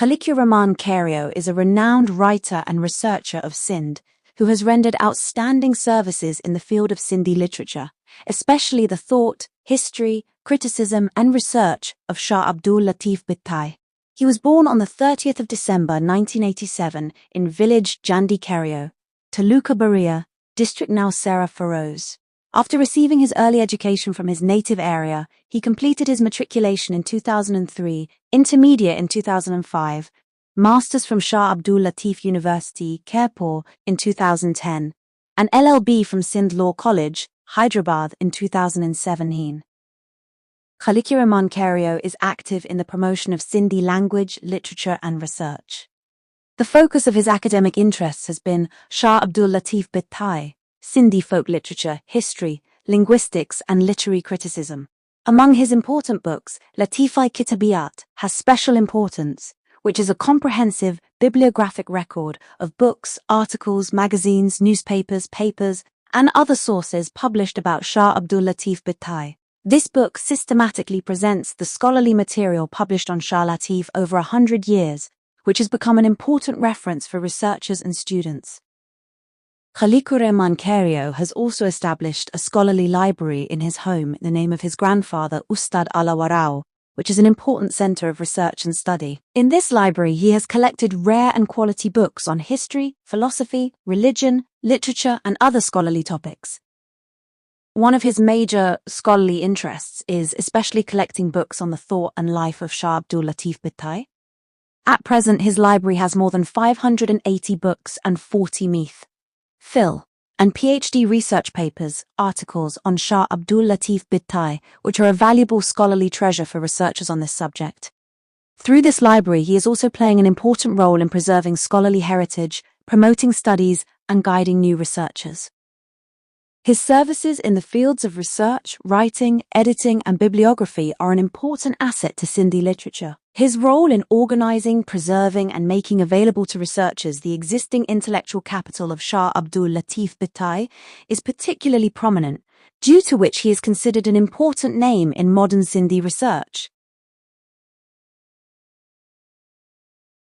Khaliq-ur-Rehman Kerio is a renowned writer and researcher of Sindh who has rendered outstanding services in the field of Sindhi literature, especially the thought, history, criticism and research of Shah Abdul Latif Bhittai. He was born on the 30th of December 1987 in village Jandi Kerio, Khaliq-ur Bhariya, district Naushahro Feroze. After receiving his early education from his native area, he completed his matriculation in 2003, intermediate in 2005, masters from Shah Abdul Latif University, Kanpur in 2010, and LLB from Sindh Law College, Hyderabad in 2017. Khaliq-ur-Rehman Kerio is active in the promotion of Sindhi language, literature and research. The focus of his academic interests has been Shah Abdul Latif Bhittai, Sindhi folk literature, history, linguistics and literary criticism. Among his important books, Latifai Kitabiyat has special importance, which is a comprehensive bibliographic record of books, articles, magazines, newspapers, papers, and other sources published about Shah Abdul Latif Bhittai. This book systematically presents the scholarly material published on Shah Latif over 100 years, which has become an important reference for researchers and students. Khaliq-ur-Rehman Kerio has also established a scholarly library in his home in the name of his grandfather Ustad Alawarao, which is an important center of research and study. In this library, he has collected rare and quality books on history, philosophy, religion, literature, and other scholarly topics. One of his major scholarly interests is especially collecting books on the thought and life of Shah Abdul Latif Bhittai. At present, his library has more than 580 books and 40 Meath, Phil, and PhD research papers, articles on Shah Abdul Latif Bhittai, which are a valuable scholarly treasure for researchers on this subject. Through this library, he is also playing an important role in preserving scholarly heritage, promoting studies, and guiding new researchers. His services in the fields of research, writing, editing, and bibliography are an important asset to Sindhi literature. His role in organizing, preserving, and making available to researchers the existing intellectual capital of Shah Abdul Latif Bhittai is particularly prominent, due to which he is considered an important name in modern Sindhi research.